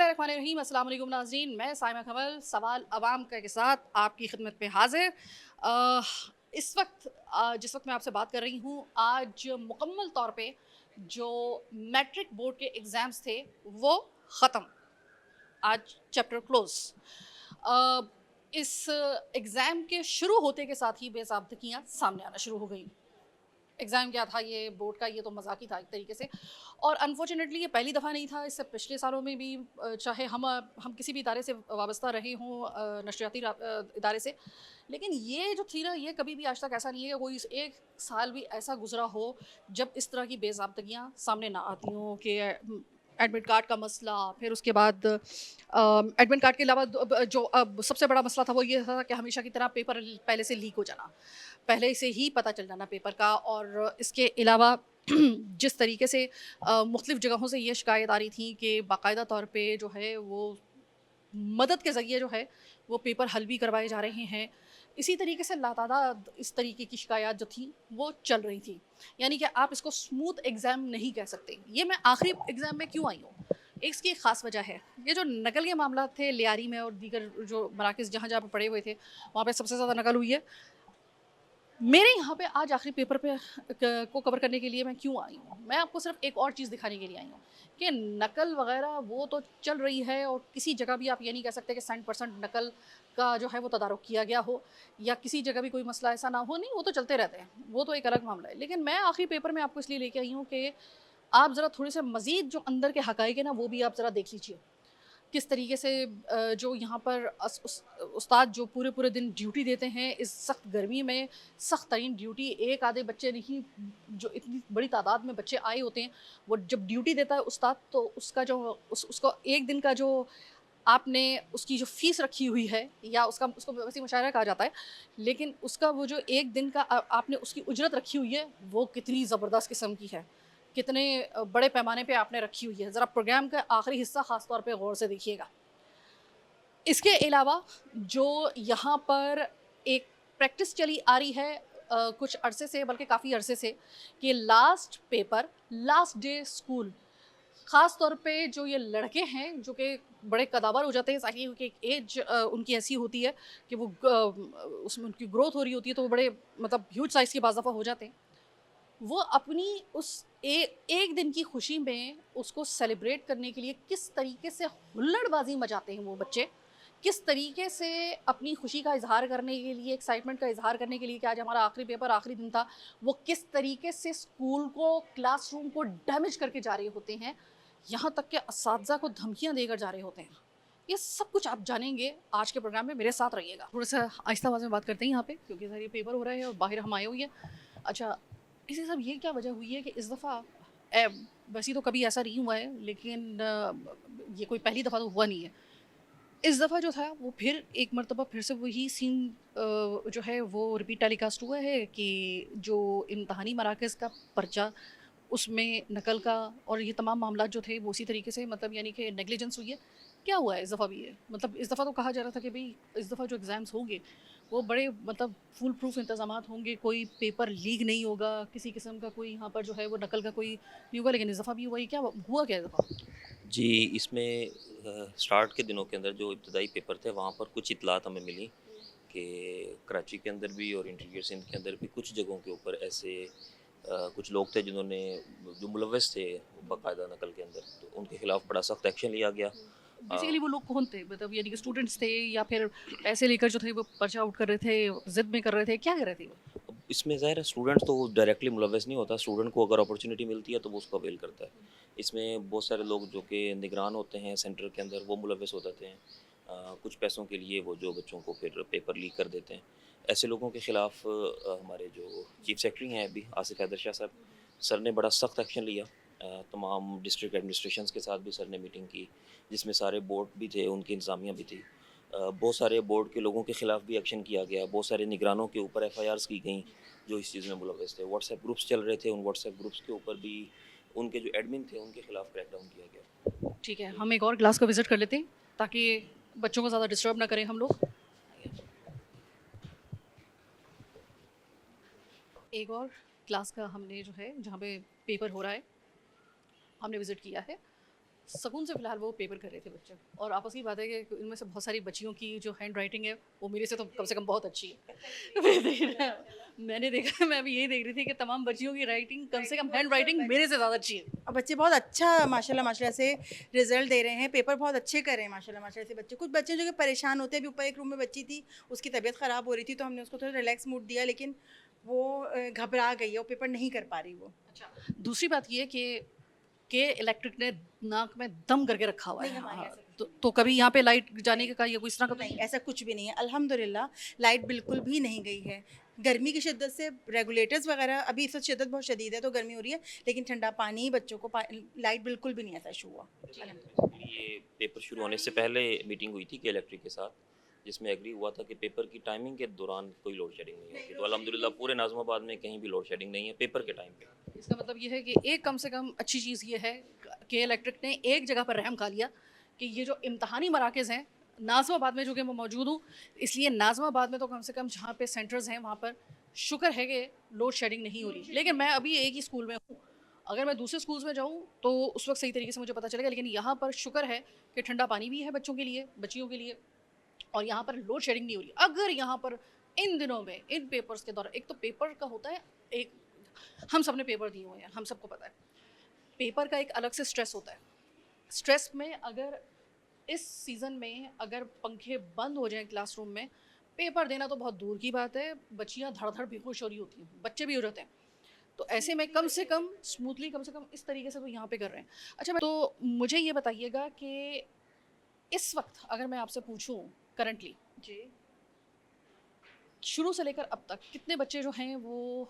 बिस्मिल्लाहिर्रहमानिर्रहीम। अस्सलाम वालेकुम नाज़रीन, मैं साइमा कमल सवाल अवाम के साथ आपकी खिदमत में हाजिर। इस वक्त जिस वक्त मैं आपसे बात कर रही हूँ, आज मुकम्मल तौर पे जो मैट्रिक बोर्ड के एग्ज़ाम्स थे वो ख़त्म। आज चैप्टर क्लोज़। इस एग्ज़ाम के शुरू होते के साथ ही बेज़ाब्तगियाँ सामने आना शुरू हो गई। एग्ज़ाम क्या था ये बोर्ड का, ये तो मज़ाक ही था एक तरीके से। और अनफॉर्चुनेटली ये पहली दफ़ा नहीं था, इससे पिछले सालों में भी चाहे हम किसी भी इदारे से वाबस्ता रहे हों, नशरियाती इदारे से, लेकिन ये जो थी ना, ये कभी भी आज तक ऐसा नहीं है कि कोई एक साल भी ऐसा गुजरा हो जब इस तरह की बेज़ाब्तगियाँ सामने ना आती हों कि एडमिट कार्ड का मसला, फिर उसके बाद एडमिट कार्ड के अलावा जो अब सबसे बड़ा मसला था वो ये था कि हमेशा की तरह पेपर पहले से लीक हो जाना, पहले से ही पता चल जाना पेपर का। और इसके अलावा जिस तरीके से मुख्तलिफ़ जगहों से ये शिकायत आ रही थी कि बाकायदा तौर पे जो है वो मदद के ज़रिए जो है वो पेपर हल भी करवाए जा रहे हैं। इसी तरीके से लातादाद इस तरीके की शिकायत जो थी वो चल रही थी। यानी कि आप इसको स्मूथ एग्ज़ाम नहीं कह सकते। ये मैं आखिरी एग्ज़ाम में क्यों आई हूँ, इसकी एक ख़ास वजह है। ये जो नकल के मामला थे लियारी में और दीगर जो मराकज़ जहाँ जहाँ पे पड़े हुए थे, वहाँ पे सबसे ज़्यादा नकल हुई है। मेरे यहाँ पे आज आखिरी पेपर पे को कवर करने के लिए मैं क्यों आई हूँ, मैं आपको सिर्फ एक और चीज़ दिखाने के लिए आई हूँ कि नकल वगैरह वो तो चल रही है, और किसी जगह भी आप ये नहीं कह सकते कि 100% नकल का जो है वो तदारुक किया गया हो, या किसी जगह भी कोई मसला ऐसा ना हो। नहीं, वो तो चलते रहते हैं, वो तो एक अलग मामला है। लेकिन मैं आखिरी पेपर में आपको इसलिए लेके आई हूँ कि आप ज़रा थोड़े से मज़ीद जो अंदर के हक़ाइक़ है ना, वो भी आप ज़रा देख लीजिए। किस तरीके से जो यहाँ पर उस्ताद जो पूरे-पूरे दिन ड्यूटी देते हैं इस सख्त गर्मी में, सख्त तरीन ड्यूटी, एक आधे बच्चे नहीं, जो इतनी बड़ी तादाद में बच्चे आए होते हैं, वो जब ड्यूटी देता है उस्ताद तो उसका जो उसको एक दिन का जो आपने उसकी जो फ़ीस रखी हुई है, या उसका उसको वैसे मुशायरा कहा जाता है, लेकिन उसका वो जो एक दिन का आपने उसकी उजरत रखी हुई है, वो कितनी ज़बरदस्त किस्म की है। कितने बड़े पैमाने पे आपने रखी हुई है। ज़रा प्रोग्राम का आखिरी हिस्सा ख़ास तौर पे गौर से देखिएगा। इसके अलावा जो यहाँ पर एक प्रैक्टिस चली आ रही है कुछ अरसे से, बल्कि काफ़ी अरसे से, कि last paper, last day school, ख़ास तौर पे जो ये लड़के हैं जो कि बड़े कदावर हो जाते हैं, ताकि क्योंकि एक एज उनकी ऐसी होती है कि वो उसमें उनकी ग्रोथ हो रही होती है, तो वो बड़े मतलब ह्यूज साइज़ के बाज़ाफ़ा हो जाते हैं। वो अपनी उस एक दिन की खुशी में उसको सेलिब्रेट करने के लिए किस तरीके से हुल्लड़बाजी मचाते हैं वो बच्चे, किस तरीके से अपनी खुशी का इजहार करने के लिए, एक्साइटमेंट का इजहार करने के लिए कि आज हमारा आखिरी पेपर, आखिरी दिन था, वो किस तरीके से स्कूल को, क्लासरूम को डैमेज करके जा रहे होते हैं, यहाँ तक कि असातिज़ा को धमकियाँ देकर जा रहे होते हैं। ये सब कुछ आप जानेंगे आज के प्रोग्राम में, मेरे साथ रहिएगा। थोड़ा सा आहिस्ता आवाज़ में बात करते हैं यहाँ पे, क्योंकि सर ये पेपर हो रहा है और बाहर हम आए हुए हैं। अच्छा, इसी सब ये क्या वजह हुई है कि इस दफ़ा वैसे तो कभी ऐसा नहीं हुआ है, लेकिन ये कोई पहली दफ़ा तो हुआ नहीं है। इस दफ़ा जो था वो फिर एक मर्तबा फिर से वही सीन जो है वो रिपीट टेलीकास्ट हुआ है कि जो इम्तहानी मराकज़ का पर्चा, उसमें नकल का और ये तमाम मामला जो थे वो उसी तरीके से, मतलब यानी कि नेग्लिजेंस हुई है। क्या हुआ है इस दफ़ा भी ये? मतलब इस दफ़ा तो कहा जा रहा था कि भई इस दफ़ा जो एग्ज़ाम्स होंगे वो बड़े मतलब फुल प्रूफ इंतज़ामात होंगे, कोई पेपर लीक नहीं होगा, किसी किस्म का कोई यहाँ पर जो है वो नकल का कोई नहीं होगा, लेकिन इस दफ़ा भी हुआ ही क्या हुआ क्या इस दफ़ा? जी, इसमें स्टार्ट के दिनों के अंदर जो इब्तदाई पेपर थे वहाँ पर कुछ इत्तलात हमें मिली कि कराची के अंदर भी और इंटीरियर सिंध के अंदर भी कुछ जगहों के ऊपर ऐसे कुछ लोग थे जिन्होंने जो मुलव्वस थे बाकायदा नकल के अंदर, तो उनके खिलाफ बड़ा सख्त एक्शन लिया गया। बेसिकली वो लोग कौन थे? मतलब यानी कि स्टूडेंट्स थे, या फिर पैसे लेकर जो थे वो पर्चा आउट कर रहे थे, ज़िद में कर रहे थे, क्या कर रहे थे वो? अब इसमें ज़ाहिर है स्टूडेंट तो डायरेक्टली मुलव्वस नहीं होता, स्टूडेंट को अगर अपॉर्चुनिटी मिलती है तो वो उसको अवेल करता है। इसमें बहुत सारे लोग जो कि निगरान होते हैं सेंटर के अंदर वो मुलव्वस हो जाते हैं। कुछ पैसों के लिए वो जो बच्चों को फिर पेपर लीक कर देते हैं। ऐसे लोगों के खिलाफ हमारे जो चीफ सेक्रेटरी हैं अभी आसिफ हैदर शाह साहब, सर ने बड़ा सख्त एक्शन लिया। तमाम डिस्ट्रिक्ट एडमिनिस्ट्रेशंस के साथ भी सर ने मीटिंग की, जिसमें सारे बोर्ड भी थे, उनकी इंतज़ामिया भी थी। बहुत सारे बोर्ड के लोगों के खिलाफ भी एक्शन किया गया, बहुत सारे निगरानों के ऊपर एफआईआर्स की गई जो इस चीज़ में मुलव्वस थे। व्हाट्सएप ग्रुप्स चल रहे थे, उन व्हाट्सएप ग्रुप्स के ऊपर भी उनके जो एडमिन थे उनके खिलाफ क्रैकडाउन किया गया। ठीक है, हम एक और क्लास को विज़िट कर लेते हैं, ताकि बच्चों को ज़्यादा डिस्टर्ब ना करें हम लोग। एक और क्लास का हमने जो है जहाँ पे पेपर हो रहा है, हमने विज़िट किया है। सुकून से फ़िलहाल वो पेपर कर रहे थे बच्चे, और आपस की बात है कि इनमें से बहुत सारी बच्चियों की जो हैंड राइटिंग है वो मेरे से कम बहुत अच्छी है। मैंने देखा, मैं अभी यही देख रही थी कि तमाम बच्चियों की राइटिंग कम से कम हैंड राइटिंग मेरे से ज़्यादा अच्छी है। और बच्चे बहुत अच्छा माशाल्लाह माशाल्लाह से रिजल्ट दे रहे हैं, पेपर बहुत अच्छे कर रहे हैं माशाल्लाह माशाल्लाह से बच्चे। कुछ बच्चे जो कि परेशान होते हैं, अभी ऊपर एक रूम में बच्ची थी, उसकी तबीयत ख़राब हो रही थी, तो हमने उसको थोड़ा रिलैक्स मूड दिया, लेकिन वो घबरा गई है, वो पेपर नहीं कर पा रही वो। अच्छा, दूसरी बात ये कि इलेक्ट्रिक ने नाक में दम करके रखा हुआ नहीं, है। हमारे हाँ, यहाँ से तो कभी यहाँ पे लाइट जाने का या कोई इस तरह का तो नहीं, ऐसा कुछ भी नहीं है अल्हम्दुलिल्लाह। लाइट बिल्कुल भी नहीं गई है। गर्मी की शिद्दत से रेगुलेटर्स वगैरह, अभी इस वक्त शिद्दत बहुत शदीद है तो गर्मी हो रही है, लेकिन ठंडा पानी बच्चों को लाइट बिल्कुल भी नहीं ऐसा इशू हुआ। बेसिकली ये पेपर शुरू होने से पहले मीटिंग हुई थी के इलेक्ट्रिक के साथ, जिसमें एग्री हुआ था कि पेपर की टाइमिंग के दौरान कोई लोड शेडिंग नहीं होगी। तो अल्हम्दुलिल्लाह पूरे नाज़िमाबाद में कहीं भी लोड शेडिंग नहीं है पेपर के टाइम पे। इसका मतलब ये है कि एक कम से कम अच्छी चीज़ ये है कि इलेक्ट्रिक ने एक जगह पर रहम खा लिया कि ये जो इम्तहानी मराकज़ हैं नाज़िमाबाद में, जो कि मैं मौजूद हूँ, इसलिए नाज़िमाबाद में तो कम से कम जहाँ पे सेंटर्स हैं वहाँ पर शुक्र है कि लोड शेडिंग नहीं हो रही। लेकिन मैं अभी एक ही स्कूल में हूँ, अगर मैं दूसरे स्कूल्स में जाऊँ तो उस वक्त सही तरीके से मुझे पता चलेगा, लेकिन यहाँ पर शुक्र है कि ठंडा पानी भी है बच्चों के लिए, बच्चियों के लिए, और यहाँ पर लोड शेडिंग नहीं हो रही। अगर यहाँ पर इन दिनों में इन पेपर्स के दौरान, एक तो पेपर का होता है, एक हम सब ने पेपर दिए हुए हैं, हम सबको पता है पेपर का एक अलग से स्ट्रेस होता है। स्ट्रेस में अगर इस सीज़न में अगर पंखे बंद हो जाएं क्लासरूम में, पेपर देना तो बहुत दूर की बात है, बच्चियाँ धड़ धड़ बेहोश हो रही होती हैं, बच्चे भी हो जाते हैं। तो ऐसे में कम से कम स्मूथली, कम से कम इस तरीके से तो यहाँ पे कर रहे हैं। अच्छा, तो मुझे ये बताइएगा कि इस वक्त अगर मैं आपसे पूछूं करंटली जी, शुरू से लेकर अब तक कितने बच्चे जो हैं वो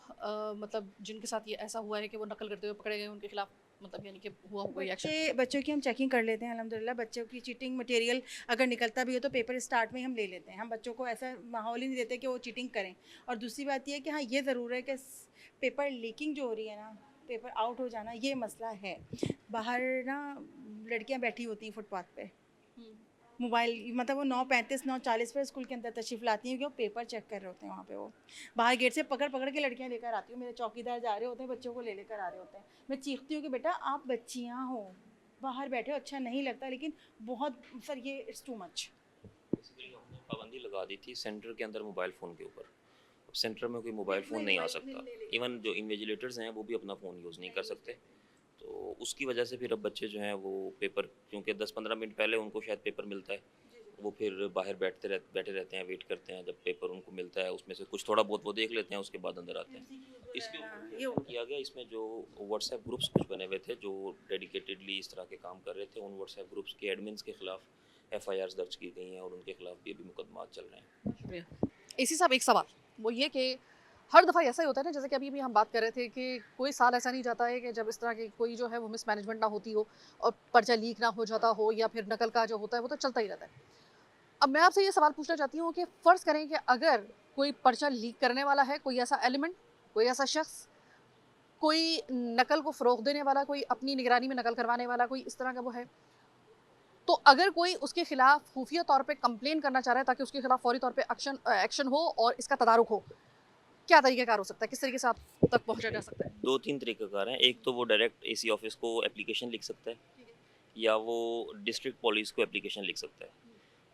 मतलब जिनके साथ ये ऐसा हुआ है कि वो नकल करते हुए पकड़े गए, उनके खिलाफ मतलब यानी कि हुआ कोई एक्शन? बच्चों की हम चेकिंग कर लेते हैं अल्हम्दुलिल्लाह। बच्चों की चीटिंग मटेरियल अगर निकलता भी हो तो पेपर स्टार्ट में ही हम ले लेते हैं। हम बच्चों को ऐसा माहौल ही नहीं देते कि वो चीटिंग करें। और दूसरी बात ये है कि हाँ, ये ज़रूर है कि पेपर लीकिंग जो हो रही है ना, पेपर आउट हो जाना, ये मसला है। बाहर ना लड़कियां बैठी होती हैं फुटपाथ पे, मोबाइल मतलब वो 9:35 9:40 पर स्कूल के अंदर तशरीफ़ लाती हैं, क्योंकि वो पेपर चेक कर रहे होते हैं वहाँ पे। वो बाहर गेट से पकड़ पकड़ के लड़कियाँ लेकर आती हूँ, मेरे चौकीदार जा रहे होते हैं, बच्चों को ले लेकर आ रहे होते हैं। मैं चीखती हूँ कि बेटा आप बच्चियाँ हो, बाहर बैठे हो, अच्छा नहीं लगता, लेकिन बहुत सर ये इट्स टू मच। बेसिकली हमने पाबंदी लगा दी थी सेंटर के अंदर मोबाइल फ़ोन के ऊपर। अब सेंटर में कोई मोबाइल फ़ोन नहीं आ सकता, इवन जो इन्विजिलेटर्स हैं वो भी अपना फ़ोन यूज़ नहीं कर सकते। तो उसकी वजह से फिर अब बच्चे जो हैं वो पेपर, क्योंकि 10-15 मिनट पहले उनको शायद पेपर मिलता है, वो फिर बाहर बैठे रहते हैं, वेट करते हैं जब पेपर उनको मिलता है, उसमें से कुछ थोड़ा बहुत वो देख लेते हैं, उसके बाद अंदर आते हैं। इसके ऊपर ये एक्शन किया गया। इसमें जो व्हाट्सएप ग्रुप्स कुछ बने हुए थे जो डेडिकेटेडली इस तरह के काम कर रहे थे, उन व्हाट्सएप ग्रुप्स के एडमिन्स के खिलाफ एफआईआर्स दर्ज की गई हैं और उनके खिलाफ भी अभी मुकदमात चल रहे हैं। शुक्रिया। इसी साहब एक सवाल वो ये कि हर दफ़ा ऐसा ही होता है ना, जैसे कि अभी भी हम बात कर रहे थे कि कोई साल ऐसा नहीं जाता है कि जब इस तरह की कोई जो है वो मिसमैनेजमेंट ना होती हो और पर्चा लीक ना हो जाता हो, या फिर नकल का जो होता है वो तो चलता ही रहता है। अब मैं आपसे ये सवाल पूछना चाहती हूँ कि फ़र्ज़ करें कि अगर कोई पर्चा लीक करने वाला है, कोई ऐसा एलिमेंट, कोई ऐसा शख्स, कोई नकल को फ़रोग़ देने वाला, कोई अपनी निगरानी में नकल करवाने वाला, कोई इस तरह का वो है, तो अगर कोई उसके खिलाफ खुफिया तौर पे कंप्लेन करना चाह रहा है ताकि उसके खिलाफ फौरी तौर पे एक्शन हो और इसका तदारुक हो, क्या तरीक़ाकार हो सकता है? किस तरीके से आप तक पहुँचा जा सकता है? 2-3 तरीक़ाकार हैं। एक तो वो डायरेक्ट एसी ऑफिस को एप्लीकेशन लिख सकता है, या वो डिस्ट्रिक्ट पुलिस को एप्लीकेशन लिख सकता है।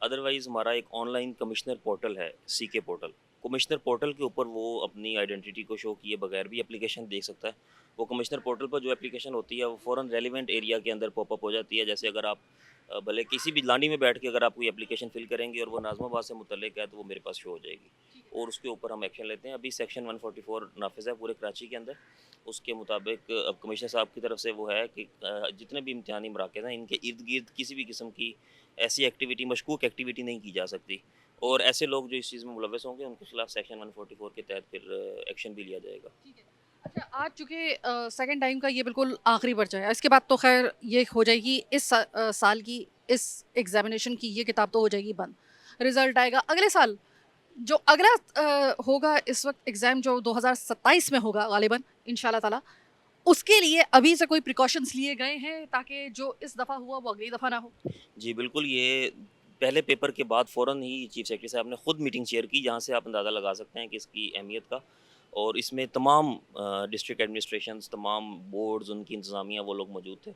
अदरवाइज़ हमारा एक ऑनलाइन कमिश्नर पोर्टल है, सीके पोर्टल। कमिश्नर पोर्टल के ऊपर वो अपनी आइडेंटिटी को शो किए बगैर भी एप्लीकेशन दे सकता है। वो कमिश्नर पोर्टल पर जो एप्लीकेशन होती है वो फ़ौरन रेलिवेंट एरिया के अंदर पॉपअप हो जाती है। जैसे अगर आप भले किसी भी लांडी में बैठ के अगर आप कोई एप्लीकेशन फ़िल करेंगे और वो नाज़िमाबाद से मुतल्लिक़ है तो वो मेरे पास शो हो जाएगी और उसके ऊपर हम एक्शन लेते हैं। अभी सेक्शन 144 नाफिज़ है पूरे कराची के अंदर। उसके मुताबिक अब कमिश्नर साहब की तरफ से वो है कि जितने भी इम्तिहानी मराकज़ हैं इनके इर्द-गिर्द किसी भी किस्म की ऐसी एक्टिविटी, मशकूक एक्टिविटी नहीं की जा सकती, और ऐसे लोग जो इस चीज़ में मुलव्वस होंगे उनके खिलाफ सेक्शन 144 के तहत फिर एक्शन भी लिया जाएगा। अच्छा, आज चूँकि सेकंड टाइम का ये बिल्कुल आखिरी पर्चा है, इसके बाद तो ख़ैर ये हो जाएगी इस साल की इस एग्ज़ामिनेशन की ये किताब तो हो जाएगी बंद। रिज़ल्ट आएगा अगले साल, जो अगला होगा इस वक़्त एग्ज़ाम जो 2027 में होगा ग़ालिबन इंशाअल्लाह ताला, उसके लिए अभी से कोई प्रिकॉशंस लिए गए हैं ताकि जो इस दफ़ा हुआ वो अगली दफ़ा ना हो? जी बिल्कुल, ये पहले पेपर के बाद फ़ौरन ही चीफ सेक्रेटरी साहब ने ख़ुद मीटिंग चेयर की, जहाँ से आप अंदाज़ा लगा सकते हैं कि इसकी अहमियत का। और इसमें तमाम डिस्ट्रिक्ट एडमिनिस्ट्रेशंस, तमाम बोर्ड्स, उनकी इंतज़ामिया वो लोग मौजूद थे।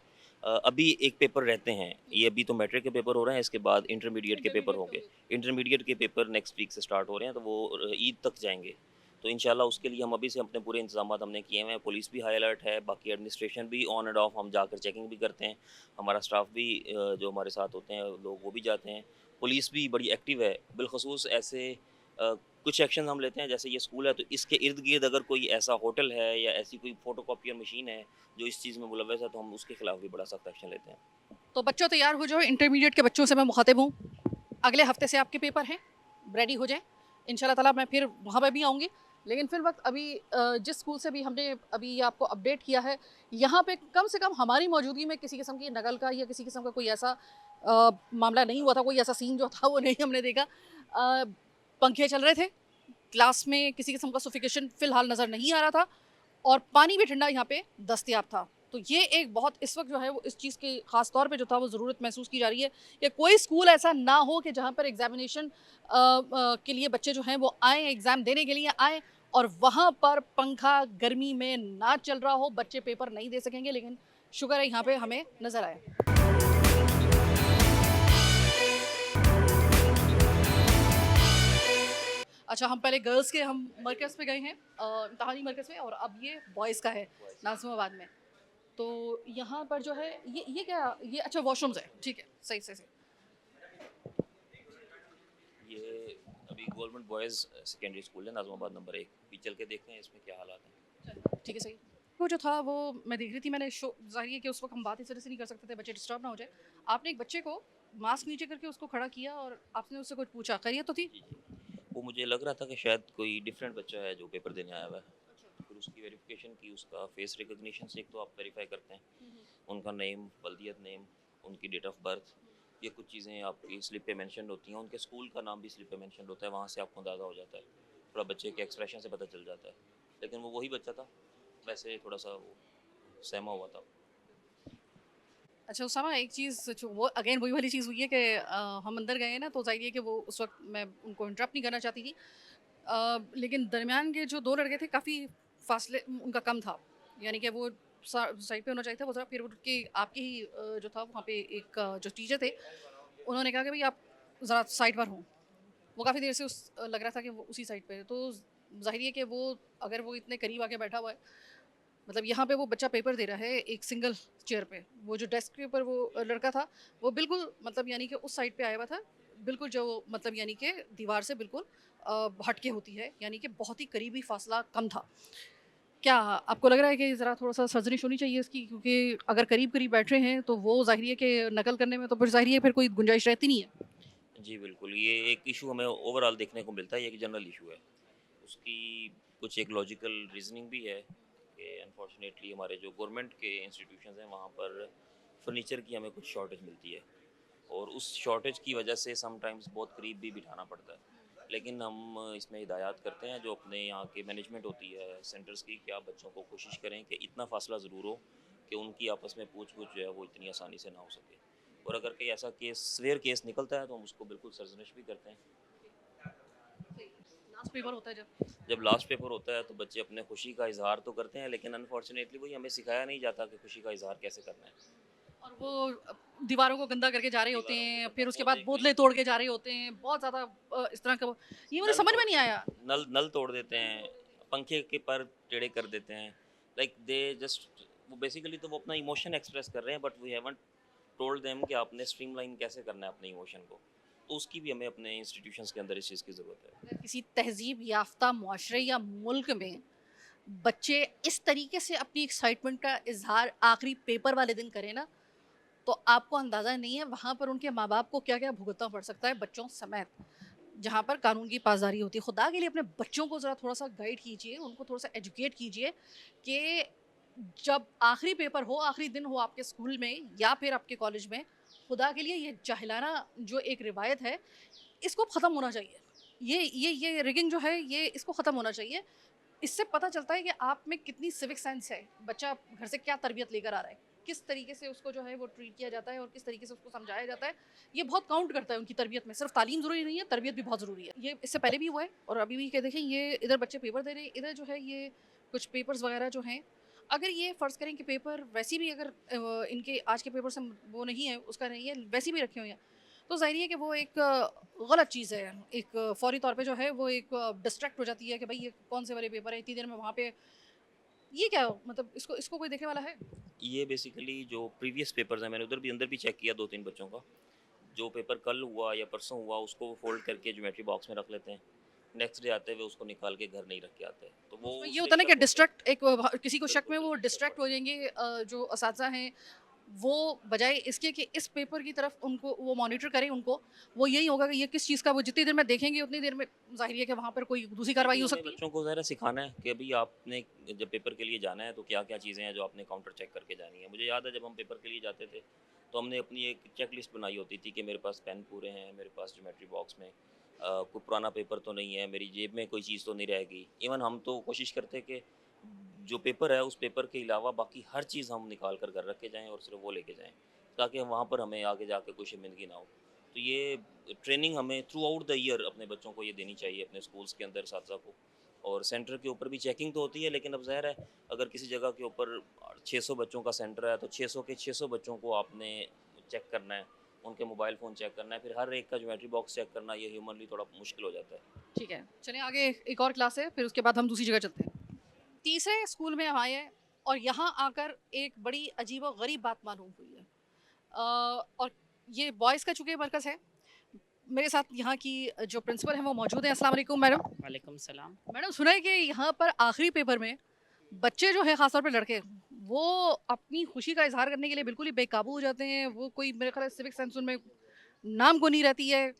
अभी एक पेपर रहते हैं, ये अभी तो मैट्रिक के पेपर हो रहे हैं, इसके बाद इंटरमीडिएट के पेपर इंटरमीडिएट होंगे। इंटरमीडिएट के पेपर नेक्स्ट वीक से स्टार्ट हो रहे हैं, तो वो ईद तक जाएंगे। तो इंशाल्लाह उसके लिए हम अभी से अपने पूरे इंतजाम हमने किए हुए हैं। पुलिस भी हाई अलर्ट है, बाकी एडमिनिस्ट्रेशन भी ऑन एंड ऑफ, हम जाकर चेकिंग भी करते हैं। हमारा स्टाफ भी जो हमारे साथ होते हैं लोग, वो भी जाते हैं। पुलिस भी बड़ी एक्टिव है, बिलखसूस ऐसे कुछ एक्शन हम लेते हैं। जैसे ये स्कूल है, तो इसके इर्द गिर्द अगर कोई ऐसा होटल है या ऐसी कोई फोटोकॉपियर मशीन है जो इस चीज़ में मुलव्वस है, तो हम उसके खिलाफ भी बड़ा सख्त एक्शन लेते हैं। तो बच्चों तैयार हो जाओ, इंटरमीडिएट के बच्चों से मैं मुखातिब हूँ। अगले हफ्ते से आपके पेपर हैं, रेडी हो जाएं। इंशाल्लाह ताला मैं फिर वहाँ पर भी आऊँगी। लेकिन फिर वक्त अभी जिस स्कूल से भी हमने अभी ये आपको अपडेट किया है, यहाँ पे कम से कम हमारी मौजूदगी में किसी किस्म की नकल का या किसी किस्म का कोई ऐसा मामला नहीं हुआ था। कोई ऐसा सीन जो था वो नहीं हमने देखा। पंखे चल रहे थे, क्लास में किसी किस्म का सफिकेशन फ़िलहाल नज़र नहीं आ रहा था, और पानी भी ठंडा यहाँ पे दस्तयाब था। तो ये एक बहुत इस वक्त जो है वो इस चीज़ की ख़ास तौर पे जो था वो ज़रूरत महसूस की जा रही है कि कोई स्कूल ऐसा ना हो कि जहाँ पर एग्जामिनेशन के लिए बच्चे जो हैं वो आएँ, एग्ज़ाम देने के लिए आएँ, और वहाँ पर पंखा गर्मी में ना चल रहा हो, बच्चे पेपर नहीं दे सकेंगे। लेकिन शुक्र है यहाँ पे हमें नज़र आया। अच्छा, हम पहले गर्ल्स के हम मरकज़ पे गए हैं, इम्तहानी मरकज़ में, और अब ये बॉयज़ का है नाज़िमाबाद में। तो यहाँ पर जो है ये क्या, ये अच्छा वॉशरूम्स है, ठीक है, सही सही सही। ये अभी गवर्नमेंट बॉयज़ सेकेंडरी स्कूल है नाज़िमाबाद नंबर 1। भी चल के देखते हैं इसमें क्या हालात हैं। ठीक है, सही। वो जो था वो मैं देख रही थी, मैंने शो ज़ाहिर है कि उस वक्त हम बात इस तरह से नहीं कर सकते थे, बच्चे डिस्टर्ब ना हो जाए। आपने एक बच्चे को मास्क नीचे करके उसको खड़ा किया और आपने उससे कुछ पूछा, खैरियत तो थी? जी, जी। वो मुझे लग रहा था कि शायद कोई डिफरेंट बच्चा है जो पेपर देने आया हुआ है। फिर उसकी वेरिफिकेशन की, उसका फेस रिकग्निशन से एक तो आप वेरीफाई करते हैं, उनका नेम, बल्दियत नेम, उनकी डेट ऑफ बर्थ, ये कुछ चीज़ें आपकी स्लिप पे मेंशन होती हैं। उनके स्कूल का नाम भी स्लिप पे मेंशन होता है, वहाँ से आपको अंदाज़ा हो जाता है, थोड़ा बच्चे के एक्सप्रेशन से पता चल जाता है। लेकिन वो वही बच्चा था, वैसे थोड़ा सा वो सहमा हुआ था। अच्छा उसामा, एक चीज़ जो वो अगेन वही वाली चीज़ हुई है कि हम अंदर गए ना, तो ज़ाहिर है कि वो उस वक्त मैं उनको इंटरप्ट नहीं करना चाहती थी। लेकिन दरमियान के जो दो लड़के थे काफ़ी फासले उनका कम था, यानी कि वो साइड पे होना चाहिए था वो ज़रा। फिर उनके आपके ही जो था वहाँ पे एक जो टीचर थे, उन्होंने कहा कि भाई आप ज़रा साइड पर हों। वो काफ़ी देर से लग रहा था कि वो उसी साइड पे है। तो ज़ाहिर है कि वो अगर वो इतने करीब आके बैठा हुआ है, मतलब यहाँ पे वो बच्चा पेपर दे रहा है एक सिंगल चेयर पे, वो जो डेस्क के ऊपर वो लड़का था वो बिल्कुल मतलब यानी कि उस साइड पे आया हुआ था, बिल्कुल जो मतलब यानी कि दीवार से बिल्कुल हटके होती है, यानी कि बहुत ही करीबी फासला कम था। क्या आपको लग रहा है कि ज़रा थोड़ा सा सर्जरी होनी चाहिए इसकी, क्योंकि अगर करीब करीब बैठ रहे हैं तो वो ज़ाहिर है कि नकल करने में तो फिर ज़ाहिर है फिर कोई गुंजाइश रहती नहीं है। जी बिल्कुल, ये एक इशू हमें ओवरऑल देखने को मिलता है, ये एक जनरल इशू है। उसकी कुछ एक लॉजिकल रीज़निंग भी है कि अनफॉर्चुनेटली हमारे जो गवर्नमेंट के इंस्टीट्यूशंस हैं वहाँ पर फर्नीचर की हमें कुछ शॉर्टेज मिलती है, और उस शॉर्टेज की वजह से समटाइम्स बहुत करीब भी बिठाना पड़ता है। लेकिन हम इसमें हिदायत करते हैं जो अपने यहाँ के मैनेजमेंट होती है सेंटर्स की, कि आप बच्चों को कोशिश करें कि इतना फासला ज़रूर हो कि उनकी आपस में पूछ जो है वो इतनी आसानी से ना हो सके। और अगर कोई ऐसा केस सीवियर केस निकलता है तो हम उसको बिल्कुल सरजनिश भी करते हैं। लास्ट पेपर होता है जब, जब लास्ट पेपर होता है तो बच्चे अपने खुशी का इजहार तो करते हैं, लेकिन अनफॉर्चुनेटली वही हमें सिखाया नहीं जाता कि खुशी का इजहार कैसे करना है। और वो दीवारों को गंदा करके जा रहे होते दीवारों हैं, को फिर उसके बहुत बाद एक बोतलें तोड़ के जा रहे होते हैं, बहुत ज़्यादा इस तरह का ये मुझे नल समझ में तोड़ नहीं आया। नल नल तोड़ देते हैं, पंखे के पर टेढ़े कर देते हैं। लाइक दे जस्ट, वो बेसिकली तो वो अपना इमोशन एक्सप्रेस कर रहे हैं, but we haven't told them कि आपने स्ट्रीमलाइन कैसे करना है अपने इमोशन को। तो उसकी भी हमें अपने इंस्टीट्यूशंस के अंदर इस चीज़ की ज़रूरत है। अगर किसी तहजीब याफ्ता मुआशरे या मुल्क में बच्चे इस तरीके से अपनी एक्साइटमेंट का इजहार आखिरी पेपर वाले दिन करें ना, तो आपको अंदाज़ा नहीं है वहाँ पर उनके माँ बाप को क्या क्या भुगतना पड़ सकता है, बच्चों समेत, जहाँ पर कानून की पासदारी होती है। खुदा के लिए अपने बच्चों को ज़रा थोड़ा सा गाइड कीजिए, उनको थोड़ा सा एजुकेट कीजिए कि जब आखिरी पेपर हो, आखिरी दिन हो आपके स्कूल में या फिर आपके कॉलेज में, खुदा के लिए ये जाहिलाना जो एक रिवायत है इसको ख़त्म होना चाहिए। ये रिगिंग जो है ये इसको ख़त्म होना चाहिए। इससे पता चलता है कि आप में कितनी सिविक सेंस है, बच्चा घर से क्या तरबियत लेकर आ रहा है, किस तरीके से उसको जो है वो ट्रीट किया जाता है और किस तरीके से उसको समझाया जाता है। ये बहुत काउंट करता है उनकी तरबियत में, सिर्फ तालीम ज़रूरी नहीं है, तरबियत भी बहुत ज़रूरी है। ये इससे पहले भी हुआ है और अभी भी, कि देखें ये इधर बच्चे पेपर दे रहे हैं, इधर जो है ये कुछ पेपर्स वगैरह जो हैं अगर ये फ़र्ज़ करें कि पेपर वैसे भी अगर इनके आज के पेपर से वो नहीं है, उसका नहीं है, वैसे भी रखे हुए हैं, तो ज़ाहिर है कि वो एक गलत चीज़ है। एक फ़ौरी तौर पे जो है वो एक डिस्ट्रैक्ट हो जाती है कि भई ये कौन से वाले पेपर है, इतनी देर में वहाँ पे ये क्या मतलब इसको इसको कोई देखने वाला है? ये बेसिकली जो प्रीवियस पेपर्स हैं, मैंने उधर भी अंदर भी चेक किया 2-3 बच्चों का। जो पेपर कल हुआ या परसों हुआ उसको फ़ोल्ड करके ज्योमेट्री बॉक्स में रख लेते हैं। नेक्स्ट डे आते हुए उसको निकाल के घर नहीं रख के आते हैं। तो वो उसमें ये उससे होता है ना शक कि होता है। डिस्ट्रैक्ट एक किसी को शक में बिल्कुल, वो बिल्कुल, शक डिस्ट्रैक्ट हो होता है। जाएँगे जो असातिज़ा हैं, वो बजाय इसके कि इस पेपर की तरफ उनको वो मॉनिटर करें उनको, वो यही होगा कि ये किस चीज़ का वो जितनी देर में देखेंगे उतनी देर में ज़ाहिर है कि वहाँ पर कोई दूसरी कार्रवाई क्योंकि हो हमें सकती है। बच्चों को ज़रा सिखाना है कि अभी आपने जब पेपर के लिए जाना है तो क्या-क्या चीज़ें हैं जो आपने काउंटर चेक करके जानी है। मुझे याद है जब हम पेपर के लिए जाते थे तो हमने अपनी एक चेक लिस्ट बनाई होती थी कि मेरे पास पेन पूरे हैं, मेरे पास ज्योमेट्री बॉक्स में कोई पुराना पेपर तो नहीं है, मेरी जेब में कोई चीज़ तो नहीं रहेगी। इवन हम तो कोशिश करते कि जो पेपर है उस पेपर के अलावा बाकी हर चीज़ हम निकाल कर घर रख के जाएँ और सिर्फ वो लेके जाएँ, ताकि वहाँ पर हमें आगे जाके कोई शर्मिंदगी ना हो। तो ये ट्रेनिंग हमें थ्रू आउट द ईयर अपने बच्चों को ये देनी चाहिए अपने स्कूल्स के अंदर असातिज़ा को। और सेंटर के ऊपर भी चेकिंग तो होती है, लेकिन अब ज़ाहिर है अगर किसी जगह के ऊपर 600 बच्चों का सेंटर है तो 600 के 600 बच्चों को आपने चेक करना है, उनके मोबाइल फ़ोन चेक करना है, फिर हर एक का ज्योमेट्री बॉक्स चेक करना ये ह्यूमनली थोड़ा मुश्किल हो जाता है। ठीक है, चलिए आगे एक और क्लास है, फिर उसके बाद हम दूसरी जगह चलते हैं। तीसरे स्कूल में हम आए हैं और यहाँ आकर एक बड़ी अजीबो-गरीब बात मालूम हुई है। और ये बॉयज़ का चूँकि मरकज़ है, मेरे साथ यहाँ की जो प्रिंसिपल हैं वो मौजूद हैं। अस्सलाम वालेकुम मैडम। वालेकुम सलाम। मैडम सुना है कि यहाँ पर आखिरी पेपर में बच्चे जो हैं ख़ास तौर पे लड़के, वो अपनी खुशी का इज़हार करने के लिए बिल्कुल ही बेकाबू हो जाते हैं। वो कोई मेरे ख़्याल है सिविक सेंस उनमें नाम को नहीं रहती है,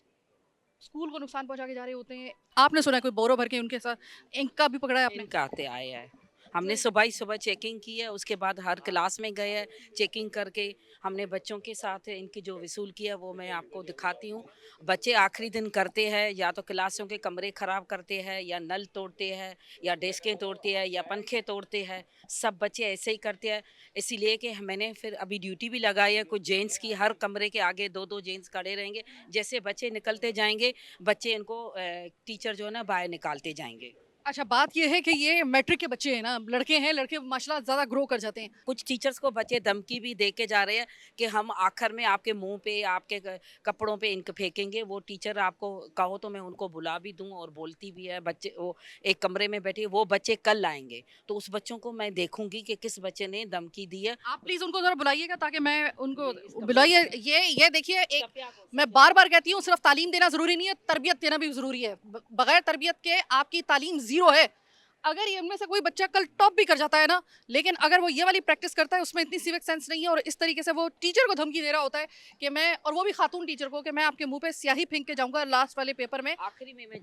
स्कूल को नुकसान पहुँचा के जा रहे होते हैं। आपने सुना है कोई बोरो भर के उनके साथ इंक का भी पकड़ा है आपने? इनका आते आए है। हमने सुबह ही सुबह चेकिंग की है, उसके बाद हर क्लास में गए हैं, चेकिंग करके हमने बच्चों के साथ इनकी जो वसूल किया वो मैं आपको दिखाती हूँ। बच्चे आखिरी दिन करते हैं या तो क्लासों के कमरे ख़राब करते हैं या नल तोड़ते हैं या डेस्कें तोड़ते हैं या पंखे तोड़ते हैं। सब बच्चे ऐसे ही करते हैं, इसीलिए कि मैंने फिर अभी ड्यूटी भी लगाई है कुछ जेंट्स की। हर कमरे के आगे 2-2 जेंट्स खड़े रहेंगे। जैसे बच्चे निकलते जाएंगे, बच्चे इनको टीचर जो है ना बाहर निकालते जाएंगे। अच्छा, बात ये है कि ये मैट्रिक के बच्चे हैं ना, लड़के हैं, लड़के माशाल्लाह ज़्यादा ग्रो कर जाते हैं। कुछ टीचर्स को बच्चे धमकी भी दे के जा रहे हैं कि हम आखिर में आपके मुंह पे आपके कपड़ों पे इंक फेंकेंगे। वो टीचर आपको कहो तो मैं उनको बुला भी दूं और बोलती भी है। बच्चे वो एक कमरे में बैठे, वो बच्चे कल आएंगे तो उस बच्चों को मैं देखूंगी कि किस बच्चे ने धमकी दी है। आप प्लीज़ उनको ज़रा बुलाइएगा ताकि मैं उनको ये इसका बुलाइए। बोल- ये देखिए एक सफिया को- मैं बार-बार कहती हूँ सिर्फ तालीम देना ज़रूरी नहीं है, तरबियत देना भी ज़रूरी है। बगैर तरबियत के आपकी तालीम ज़ीरो है। अगर ये इनमें से कोई बच्चा कल टॉप भी कर जाता है ना, लेकिन अगर वो ये वाली प्रैक्टिस करता है उसमें इतनी सिविक सेंस नहीं है और इस तरीके से वो टीचर को धमकी दे रहा होता है कि मैं, और वो भी खातून टीचर को, कि मैं आपके मुँह पे स्याही फेंक के जाऊँगा लास्ट वाले पेपर में। आखिरी में मैं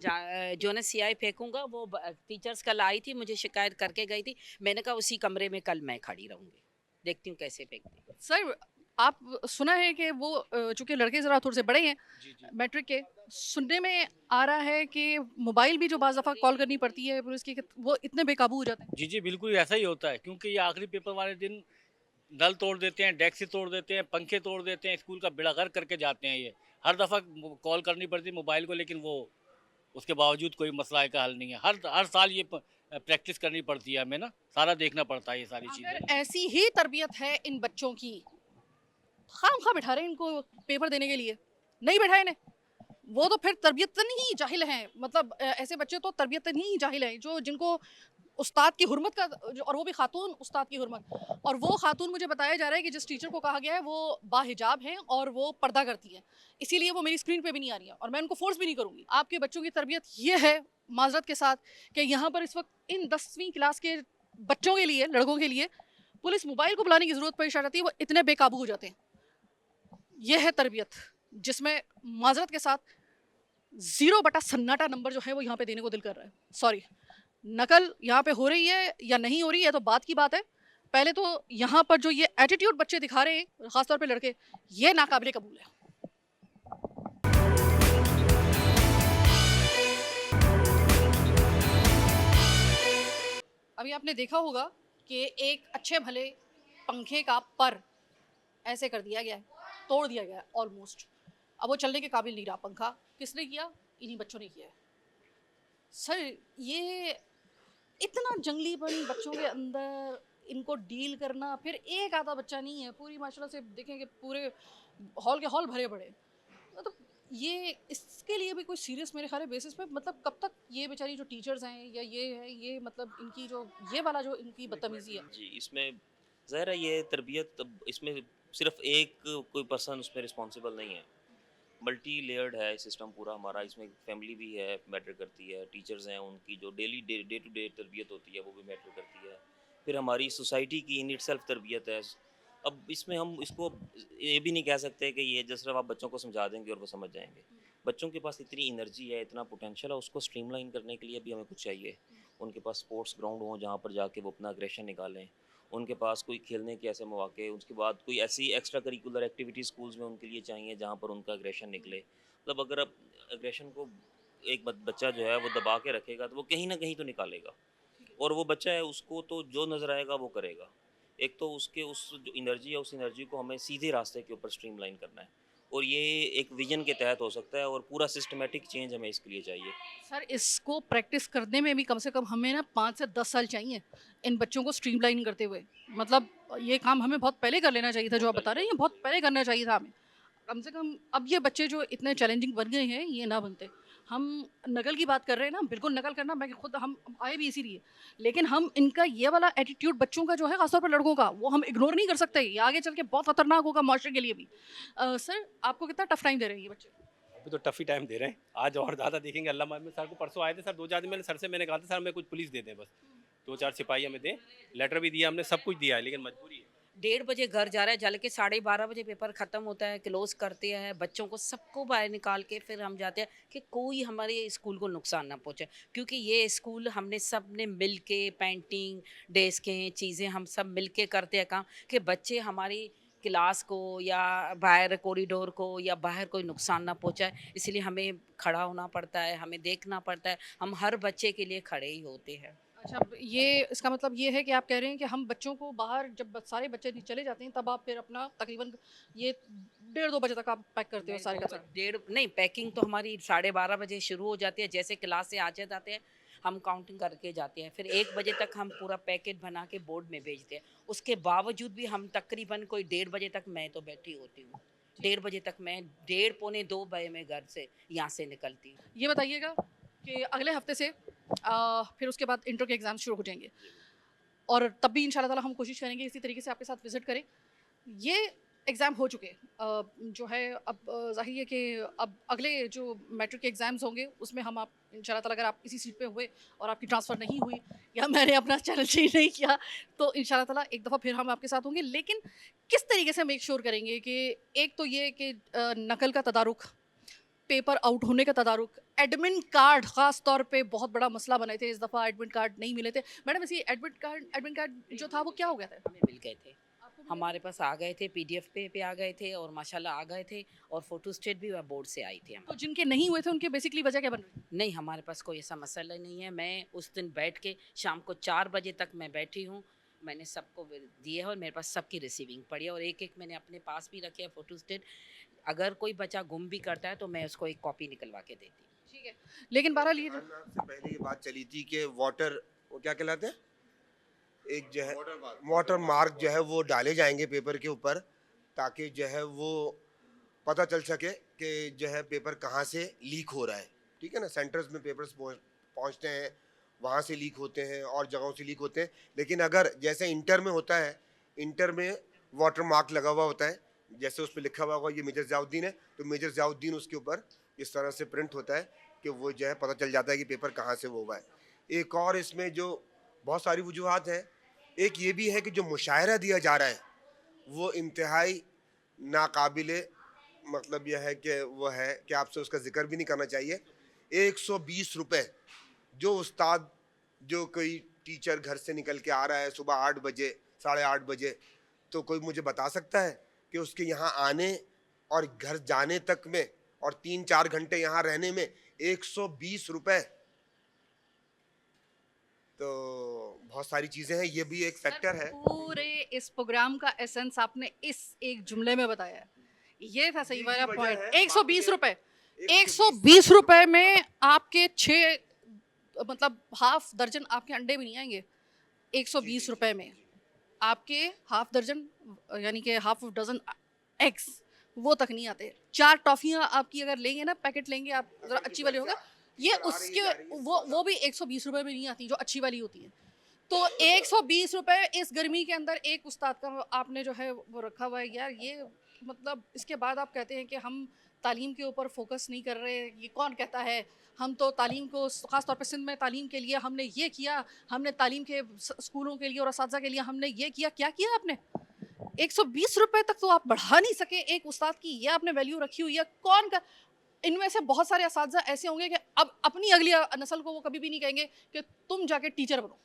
जो है ना सियाई फेंकूंगा। वो टीचर्स कल आई थी, मुझे शिकायत करके गई थी। मैंने कहा उसी कमरे में कल मैं खड़ी रहूंगी, देखती हूँ कैसे फेंकती। सर, आप सुना है कि वो चूँकि लड़के ज़रा थोड़े से बड़े हैं मैट्रिक के, सुनने में आ रहा है कि मोबाइल भी जो बाज़ दफ़ा कॉल करनी पड़ती है पुलिस की, कि वो इतने बेकाबू हो जाते हैं। जी, जी, बिल्कुल ऐसा ही होता है क्योंकि ये आखिरी पेपर वाले दिन नल तोड़ देते हैं, डेस्क तोड़ देते हैं, पंखे तोड़ देते हैं, स्कूल का बेड़ागर्क करके जाते हैं ये। हर दफ़ा कॉल करनी पड़ती है मोबाइल को, लेकिन वो उसके बावजूद कोई मसला का हल नहीं है। हर हर साल ये प्रैक्टिस करनी पड़ती है हमें ना, सारा देखना पड़ता है ये सारी अगर चीज़ें। ऐसी ही तरबियत है इन बच्चों की, खामखा बिठा रहे हैं इनको पेपर देने के लिए, नहीं बैठाए इन्हें। वो तो फिर तरबियतन ही जाहिल हैं, मतलब ऐसे बच्चे तो तरबियतन ही जाहिल हैं जो जिनको उस्ताद की हुर्मत का, और वो भी खातून उस्ताद की हुर्मत। और वो खातून मुझे बताया जा रहा है कि जिस टीचर को कहा गया है वो बाहिजाब हैं और वो पर्दा करती हैं, इसीलिए वो मेरी स्क्रीन पे भी नहीं आ रही है और मैं उनको फोर्स भी नहीं करूँगी। आपके बच्चों की तरबियत ये है माजरत के साथ कि यहाँ पर इस वक्त इन 10वीं क्लास के बच्चों के लिए, लड़कों के लिए पुलिस मोबाइल को बुलाने की ज़रूरत पेश आ जाती है, वो इतने बेकाबू हो जाते हैं। यह है तरबियत जिसमें माजरत के साथ 0 बटा सन्नाटा नंबर जो है वो यहाँ पे देने को दिल कर रहा है। सॉरी, नकल यहाँ पे हो रही है या नहीं हो रही है तो बात की बात है। पहले तो यहाँ पर जो ये एटीट्यूड बच्चे दिखा रहे हैं खासतौर पे लड़के, ये नाकाबिले कबूल है। अभी आपने देखा होगा कि एक अच्छे भले पंखे का पर ऐसे कर दिया गया है, तोड़ दिया गया है ऑलमोस्ट। अब वो चलने के काबिल नहीं रहा पंखा। किसने किया? इन्हीं बच्चों ने किया है। सर, ये इतना जंगलीपन बच्चों के अंदर, इनको डील करना, फिर एक आधा बच्चा नहीं है, पूरी माशाल्लाह से देखेंगे पूरे हॉल के हॉल भरे पड़े। मतलब ये इसके लिए भी कोई सीरियस मेरे ख्याल है बेसिस पे, मतलब कब तक ये बेचारी जो टीचर्स हैं या ये है, ये मतलब इनकी जो ये वाला जो इनकी बदतमीजी है। जी, इसमें ज़ाहिर है ये तरबियत, अब इसमें सिर्फ एक कोई पर्सन उसमें रिस्पॉन्सिबल नहीं है, मल्टी लेयर्ड है सिस्टम पूरा हमारा। इसमें फैमिली भी है, मैटर करती है, टीचर्स हैं उनकी जो डेली डे टू डे तरबियत होती है वो भी मैटर करती है, फिर हमारी सोसाइटी की इन इटसेल्फ तरबियत है। अब इसमें हम इसको ये भी नहीं कह सकते कि ये जस्ट सिर्फ आप बच्चों को समझा देंगे और वो समझ जाएंगे। बच्चों के पास इतनी एनर्जी है, इतना पोटेंशियल है, उसको स्ट्रीमलाइन करने के लिए भी हमें कुछ चाहिए। उनके पास स्पोर्ट्स ग्राउंड हो जहाँ पर जाके वो अपना अग्रेशन निकालें, उनके पास कोई खेलने के ऐसे मौके, उसके बाद कोई ऐसी एक्स्ट्रा करिकुलर एक्टिविटी स्कूल्स में उनके लिए चाहिए जहाँ पर उनका अग्रेशन निकले। मतलब अगर आप अग्रेशन को एक बच्चा जो है वो दबा के रखेगा तो वो कहीं ना कहीं तो निकालेगा, और वो बच्चा है उसको तो जो नज़र आएगा वो करेगा। एक तो उसके उस जो एनर्जी है उस एनर्जी को हमें सीधे रास्ते के ऊपर स्ट्रीमलाइन करना है, और ये एक विजन के तहत हो सकता है, और पूरा सिस्टमेटिक चेंज हमें इसके लिए चाहिए। सर इसको प्रैक्टिस करने में भी कम से कम हमें ना 5 से 10 साल चाहिए, इन बच्चों को स्ट्रीमलाइन करते हुए। मतलब ये काम हमें बहुत पहले कर लेना चाहिए था, जो आप बता रहे हैं ये बहुत पहले करना चाहिए था हमें। कम से कम अब ये बच्चे जो इतने चैलेंजिंग बन गए हैं ये ना बनते। हम नकल की बात कर रहे हैं ना, बिल्कुल नकल करना, मैं खुद हम आए भी इसीलिए, लेकिन हम इनका ये वाला एटीट्यूड बच्चों का जो है खासतौर पर लड़कों का, वो हम इग्नोर नहीं कर सकते। ये आगे चल के बहुत खतरनाक होगा माशरे के लिए भी। सर आपको कितना टफ टाइम दे रहे हैं ये बच्चे? अभी तो टफ ही टाइम दे रहे हैं, आज और ज़्यादा देखेंगे। अल्लाह मार में सर को परसों आए थे सर, 2-4 दिन मैंने सर से मैंने कहा था सर हमें कुछ पुलिस दे दें, बस 2-4 सिपाही हमें दें, लेटर भी दिया हमने, सब कुछ दिया है, लेकिन मजबूरी है। 1:30 बजे घर जा रहा है, जल के 12:30 बजे पेपर ख़त्म होता है, क्लोज़ करते हैं बच्चों को, सबको बाहर निकाल के फिर हम जाते हैं कि कोई हमारे स्कूल को नुकसान ना पहुंचे, क्योंकि ये स्कूल हमने सब ने मिल के पेंटिंग डेस्कें चीज़ें हम सब मिल के करते हैं काम, कि बच्चे हमारी क्लास को या बाहर कॉरिडोर को या बाहर कोई नुकसान ना पहुंचाए। इसलिए हमें खड़ा होना पड़ता है, हमें देखना पड़ता है, हम हर बच्चे के लिए खड़े ही होते हैं। अच्छा, ये इसका मतलब ये है कि आप कह रहे हैं कि हम बच्चों को बाहर जब सारे बच्चे चले जाते हैं तब आप फिर अपना तकरीबन ये 1:30-2 बजे तक आप पैक करते हो सारे का सारा? 1:30 नहीं, पैकिंग तो हमारी 12:30 बजे शुरू हो जाती है, जैसे क्लास से आ जाते हैं हम काउंटिंग करके जाते हैं, फिर 1 बजे तक हम पूरा पैकेट बना के बोर्ड में भेजते हैं। उसके बावजूद भी हम तकरीबन कोई 1:30 बजे तक, मैं तो बैठी होती हूँ 1:30 बजे तक, मैं 1:30 पौने 2 बजे में घर से यहाँ से निकलती हूँ। ये बताइएगा कि अगले हफ्ते से फिर उसके बाद इंटर के एग्ज़ाम शुरू हो जाएंगे, और तब भी इंशाल्लाह ताला हम कोशिश करेंगे इसी तरीके से आपके साथ विज़िट करें। ये एग्ज़ाम हो चुके जो है अब ज़ाहिर है कि अब अगले जो मैट्रिक के एग्ज़ाम्स होंगे उसमें हम आप इंशाल्लाह ताला, अगर आप इसी सीट पे हुए और आपकी ट्रांसफ़र नहीं हुई या मैंने अपना चैनल चेंज नहीं किया, तो इंशाल्लाह ताला एक दफ़ा फिर हम आपके साथ होंगे। लेकिन किस तरीके से मेक श्योर करेंगे कि एक तो ये कि नकल का तदारुक, पेपर आउट होने का तदारुक, एडमिट कार्ड ख़ास तौर पे बहुत बड़ा मसला बनाए थे, इस दफ़ा एडमिट कार्ड नहीं मिले थे। मैडम इसी एडमिट कार्ड जो था वो क्या हो गया था? हमें मिल गए थे, हमारे पास आ गए थे, PDF पे आ गए थे, और माशाल्लाह आ गए थे, और फोटो स्टेट भी बोर्ड से आई थी। तो जिनके नहीं हुए थे उनके बेसिकली वजह क्या बन रही? नहीं, हमारे पास कोई ऐसा मसला नहीं है। मैं उस दिन बैठ के शाम को 4 बजे तक मैं बैठी हूँ, मैंने सबको दिए हैं और मेरे पास सबकी रिसीविंग पड़ी है, और एक एक मैंने अपने पास भी रखे है फोटो स्टेट। अगर कोई बच्चा गुम भी करता है तो मैं उसको एक कॉपी निकलवा के देती हूँ। ठीक है, लेकिन बहरहाल ये से पहले ये बात चली थी कि वाटर, वो क्या कहलाते हैं, एक जो है वाटर मार्क जो है वो डाले जाएंगे पेपर के ऊपर, ताकि जो है वो पता चल सके कि जो है पेपर कहाँ से लीक हो रहा है। ठीक है ना, सेंटर्स में पेपर्स पहुँचते हैं, वहाँ से लीक होते हैं और जगहों से लीक होते हैं। लेकिन अगर जैसे इंटर में होता है, इंटर में वाटर मार्क लगा हुआ होता है, जैसे उस पर लिखा हुआ होगा ये मेजर ज़ियाउद्दीन है, तो मेजर ज़ियाउद्दीन उसके ऊपर इस तरह से प्रिंट होता है कि वो जो है पता चल जाता है कि पेपर कहाँ से वो हुआ है। एक और इसमें जो बहुत सारी वजूहात हैं, एक ये भी है कि जो मुशायरा दिया जा रहा है वो इंतहाई नाकाबिले, मतलब यह है कि वो है कि आपसे उसका जिक्र भी नहीं करना चाहिए। 120 रुपये जो उस्ताद, जो कोई टीचर घर से निकल के आ रहा है सुबह 8 बजे 8:30 बजे, तो कोई मुझे बता सकता है कि उसके यहाँ आने और घर जाने तक में और 3-4 घंटे यहाँ रहने में 120 रुपये? तो बहुत सारी चीज़ें हैं, ये भी एक फैक्टर है। पूरे इस प्रोग्राम का एसेंस आपने इस एक जुमले में बताया है, ये था सही वाला वजह पॉइंट। है, 120 रुपए, 120 120 रुपए में आपके 6 मतलब हाफ दर्जन आपके अंडे भी नहीं आएंगे 120 रुपए में। आपके हाफ दर्जन यानी कि हाफ डजन एग्स वो तक नहीं आते। 4 टॉफ़ियाँ आपकी अगर लेंगे ना, पैकेट लेंगे आप, ज़रा अच्छी वाली होगा, ये उसके वो भी 120 रुपए में नहीं आती जो अच्छी वाली होती है। तो 120 रुपए इस गर्मी के अंदर एक उस्ताद का आपने जो है वो रखा हुआ है। यार ये मतलब इसके बाद आप कहते हैं कि हम तालीम के ऊपर फोकस नहीं कर रहे। ये कौन कहता है? हम तो तालीम को ख़ास तौर पे सिंध में तालीम के लिए हमने ये किया, हमने तालीम के स्कूलों के लिए और असातिज़ा के लिए हमने ये किया। क्या किया आपने? 120 रुपए तक तो आप बढ़ा नहीं सके एक उस्ताद की, ये आपने वैल्यू रखी हुई है। कौन का इनमें से बहुत सारे असातिज़ा ऐसे होंगे कि अब अपनी अगली नस्ल को वो कभी भी नहीं कहेंगे कि तुम जाके टीचर बनो।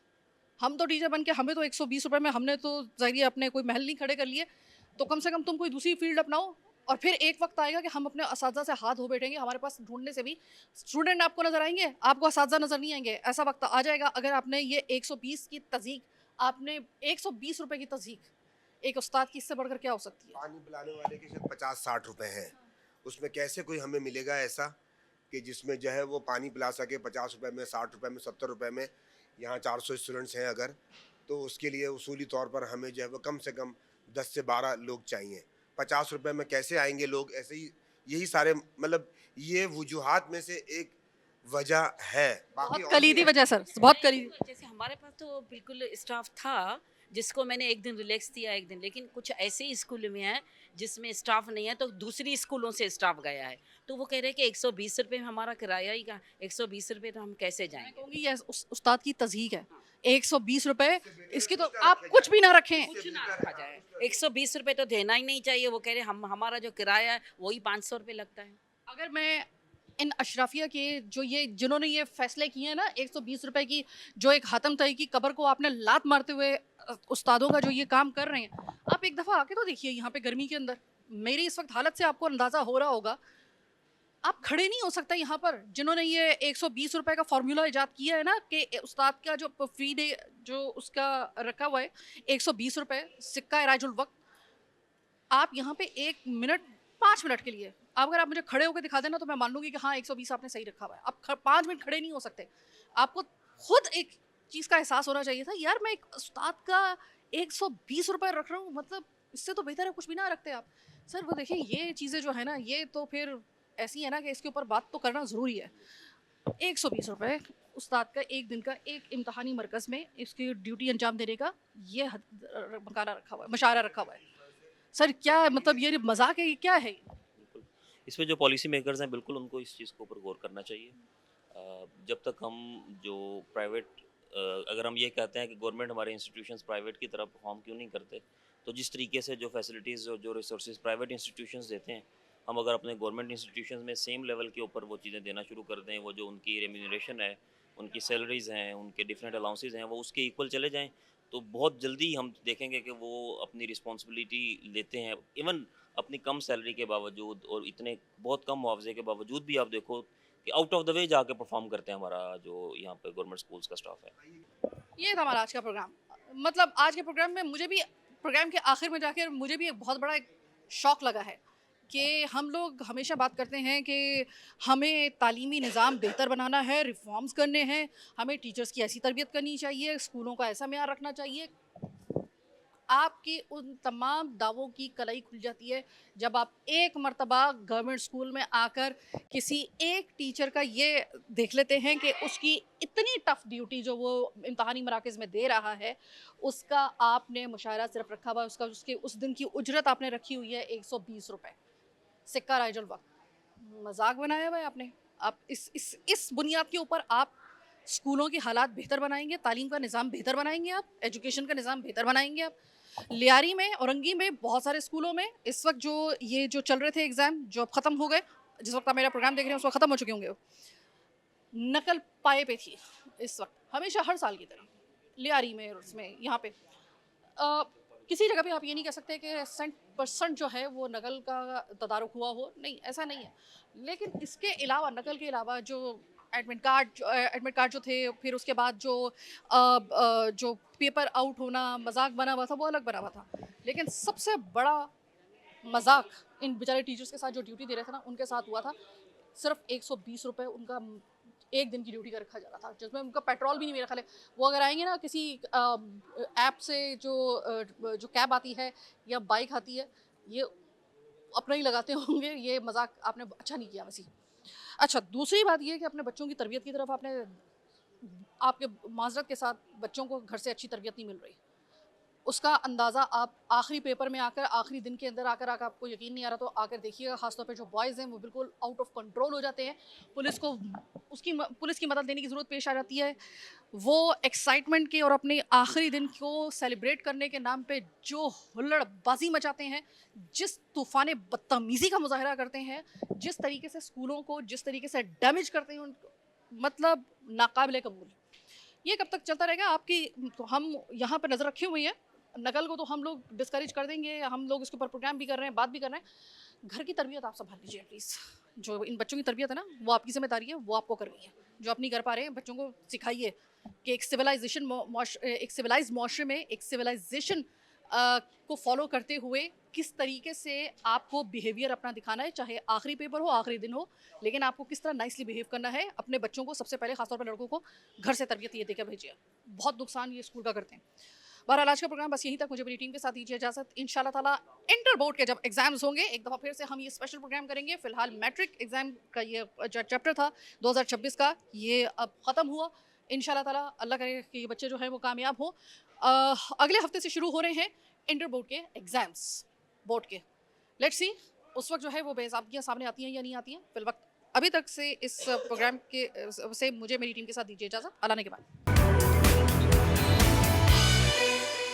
हम तो टीचर बन के हमें तो 120 रुपए में हमने तो ज़ाहिर अपने कोई महल नहीं खड़े कर लिए, तो कम से कम तुम कोई दूसरी फील्ड अपनाओ। और फिर एक वक्त आएगा कि हम अपने असातिज़ा से हाथ धो बैठेंगे। हमारे पास ढूंढने से भी स्टूडेंट आपको नज़र आएंगे, आपको असातिज़ा नज़र नहीं आएंगे। ऐसा वक्त आ जाएगा अगर आपने ये 120 की तज़ीक, आपने 120 रुपए की तज़ीक एक उस्ताद की, इससे बढ़कर क्या हो सकती है? पानी पिलाने वाले के शायद 50-60 रुपए हैं, उसमें कैसे कोई हमें मिलेगा ऐसा कि जिसमें जो है वो पानी पिला सके 50 रुपए में, 60 रुपए में, 70 रुपए में। यहाँ 400 स्टूडेंट्स हैं अगर, तो उसके लिए उसूली तौर पर हमें जो है वो कम से कम 10 से 12 लोग चाहिए। 50 रुपए में कैसे आएंगे लोग? ऐसे ही यही सारे मतलब ये वजूहात में से एक वजह है। बाकी बहुत और कलीदी भी है। वजह सर, बहुत कलीदी। जैसे हमारे पास तो बिल्कुल स्टाफ था जिसको मैंने एक दिन रिलैक्स दिया, एक दिन, लेकिन कुछ ऐसे ही स्कूल में है जिसमें स्टाफ नहीं है, तो दूसरी स्कूलों से स्टाफ गया है, तो वो कह रहे हैं कि 120 रुपये में हमारा किराया ही का 120 रुपये, तो हम कैसे मैं जाएंगे? कहूँगी ये उस्ताद की तज़हीक है। 120 रुपए इसकी तो आप कुछ भी ना रखें। कुछ ना रखा जाए, 120 रुपये तो देना ही नहीं चाहिए। वो कह रहे हम हमारा जो किराया है वही 500 रुपये लगता है। अगर मैं इन अशराफिया के जो ये जिन्होंने ये फैसले किए हैं ना 120 रुपए की, जो एक हातम तई की कब्र को आपने लात मारते हुए उस्तादों का जो ये काम कर रहे हैं, आप एक दफ़ा आके तो देखिए यहाँ पे गर्मी के अंदर। मेरी इस वक्त हालत से आपको अंदाज़ा हो रहा होगा, आप खड़े नहीं हो सकते यहाँ पर। जिन्होंने ये 120 रुपए का फार्मूला इजाद किया है ना कि उस्ताद का जो फी डे जो उसका रखा हुआ है 120 रुपए, सिक्का राजुल वक्त। आप यहाँ पे 1 मिनट 5 मिनट के लिए अगर आप मुझे खड़े होकर दिखा देना तो मैं मान लूँगी कि हाँ 120 आपने सही रखा हुआ है। आप 5 मिनट खड़े नहीं हो सकते। आपको खुद एक चीज़ का एहसास होना चाहिए था, यार मैं एक उस्ताद का 120 रुपए रख रहा हूँ, मतलब इससे तो बेहतर है कुछ भी ना रखते आप। सर वो देखिए ये चीज़ें जो है ना, ये तो फिर ऐसी है ना कि इसके ऊपर बात तो करना ज़रूरी है। 120 रुपए उस्ताद का एक दिन का एक इम्तहानी मरकज़ में इसकी ड्यूटी अंजाम देने का ये मकाना रखा हुआ है, मशारा रखा हुआ है। सर क्या मतलब ये मजाक है, ये क्या है? बिल्कुल, इसमें जो पॉलिसी मेकर्स हैं बिल्कुल उनको इस चीज़ के ऊपर गौर करना चाहिए। जब तक हम जो प्राइवेट अगर हम ये कहते हैं कि गवर्नमेंट हमारे इंस्टीट्यूशंस प्राइवेट की तरह परफॉर्म क्यों नहीं करते, तो जिस तरीके से जो फैसिलिटीज़ और जो रिसोर्सेज प्राइवेट इंस्टीट्यूशंस देते हैं, हम अगर अपने गवर्नमेंट इंस्टीट्यूशंस में सेम लेवल के ऊपर वो चीज़ें देना शुरू कर दें, वो जो उनकी रेम्यूनरेशन है, उनकी सैलरीज़ हैं, उनके डिफरेंट अलाउंसेज हैं, वो उसके इक्वल चले जाएँ, तो बहुत जल्दी हम देखेंगे कि वो अपनी रिस्पॉन्सिबिलिटी लेते हैं। इवन अपनी कम सैलरी के बावजूद और इतने बहुत कम मुआवजे के बावजूद भी आप देखो कि आउट ऑफ द वे जाके परफॉर्म करते हैं हमारा जो यहाँ पे गवर्नमेंट स्कूल्स का स्टाफ है। ये था हमारा आज का प्रोग्राम। मतलब आज के प्रोग्राम में मुझे भी प्रोग्राम के आखिर में जाकर मुझे भी एक बहुत बड़ा एक शौक लगा है कि हम लोग हमेशा बात करते हैं कि हमें तालीमी निज़ाम बेहतर बनाना है, रिफॉर्म्स करने हैं, हमें टीचर्स की ऐसी तरबियत करनी चाहिए, स्कूलों का ऐसा मेयार रखना चाहिए। आपकी उन तमाम दावों की कलाई खुल जाती है जब आप एक मर्तबा गवर्नमेंट स्कूल में आकर किसी एक टीचर का ये देख लेते हैं कि उसकी इतनी टफ ड्यूटी जो वो इम्तहानी मराकज़ में दे रहा है, उसका आपने मुशायरा सिर्फ रखा हुआ है, उसका उसके उस दिन की उजरत आपने रखी हुई है 120 रुपये, सिक्का राइजुल वक्त। मजाक बनाया हुआ है आपने। आप इस बुनियाद के ऊपर आप स्कूलों की हालात बेहतर बनाएंगे, तालीम का निज़ाम बेहतर बनाएंगे, आप एजुकेशन का निज़ाम बेहतर बनाएंगे। आप लियारी में, औरंगी में, बहुत सारे स्कूलों में इस वक्त जो चल रहे थे एग्ज़ाम जो अब ख़त्म हो गए, जिस वक्त आप मेरा प्रोग्राम देख रहे हैं उस वक्त ख़त्म हो चुके होंगे, नकल पाए पे थी इस वक्त, हमेशा हर साल की तरह लियारी में और उसमें यहाँ पे किसी जगह पे आप ये नहीं कह सकते कि 100% जो है वो नकल का तदारुक हुआ हो, नहीं ऐसा नहीं है। लेकिन इसके अलावा नकल के अलावा जो एडमिट कार्ड जो थे, फिर उसके बाद जो पेपर आउट होना मजाक बना हुआ था वो अलग बना हुआ था। लेकिन सबसे बड़ा मजाक इन बेचारे टीचर्स के साथ जो ड्यूटी दे रहे थे ना उनके साथ हुआ था। सिर्फ 120 रुपये उनका एक दिन की ड्यूटी का रखा जा रहा था, जिसमें उनका पेट्रोल भी नहीं, मेरा ख्याल है वो अगर आएंगे ना किसी ऐप से जो कैब आती है या बाइक आती है, ये अपना ही लगाते होंगे। ये मजाक आपने अच्छा नहीं किया वैसे। अच्छा, दूसरी बात ये है कि अपने बच्चों की तरबियत की तरफ आपके माजरत के साथ बच्चों को घर से अच्छी तरबियत नहीं मिल रही, उसका अंदाज़ा आप आखिरी पेपर में आकर, आखिरी दिन के अंदर आकर आपको यकीन नहीं आ रहा तो आकर देखिएगा। ख़ासतौर पे जो बॉयज़ हैं वो बिल्कुल आउट ऑफ कंट्रोल हो जाते हैं। पुलिस की मदद लेने की ज़रूरत पेश आ जाती है। वो एक्साइटमेंट के और अपने आखिरी दिन को सेलिब्रेट करने के नाम पे जो हुल्लड़बाजी मचाते हैं, जिस तूफ़ान बदतमीज़ी का मुजाहरा करते हैं, जिस तरीके से स्कूलों को जिस तरीके से डैमेज करते हैं उनको, मतलब नाकाबिले कबूल। ये कब तक चलता रहेगा? तो हम यहाँ पर नज़र रखे हुए हैं। नकल को तो हम लोग डिस्करेज कर देंगे, हम लोग इसके ऊपर प्रोग्राम भी कर रहे हैं, बात भी कर रहे हैं। घर की तरबियत आप संभाल लीजिए प्लीज़। जो इन बच्चों की तरबियत है ना, वो आपकी जिम्मेदारी है, वो आपको करनी है। जो आप नहीं कर पा रहे हैं, बच्चों को सिखाइए कि एक सिविलाइज्ड माशरे में एक सिविलाइजेशन को फॉलो करते हुए किस तरीके से आपको बिहेवियर अपना दिखाना है, चाहे आखिरी पेपर हो, आखिरी दिन हो, लेकिन आपको किस तरह नाइसली बिहेव करना है। अपने बच्चों को सबसे पहले, खासतौर पर लड़कों को, घर से तरबियत ये देकर भेजिए। बहुत नुकसान ये स्कूल का करते हैं। बहरहाल आज का प्रोग्राम बस यहीं तक। मुझे मेरी टीम के साथ दीजिए इजाज़त। इंशाल्लाह ताला इंटर बोर्ड के जब एग्जाम्स होंगे, एक दफ़ा फिर से हम ये स्पेशल प्रोग्राम करेंगे। फ़िलहाल मैट्रिक एग्ज़ाम का ये जो चैप्टर था 2026 का, ये अब ख़त्म हुआ। इंशाल्लाह ताला अल्लाह करे कि ये बच्चे जो हैं वो कामयाब हों। अगले हफ्ते से शुरू हो रहे हैं इंटर बोर्ड के एग्ज़ाम्स, बोर्ड के। लेट्स सी उस वक्त जो है वो बेज़ाब्तियाँ सामने आती हैं या नहीं आती हैं। फ़िलवक्त अभी तक से इस प्रोग्राम के से मुझे मेरी टीम के साथ दीजिए इजाज़त। अल्लाह ने के बाद।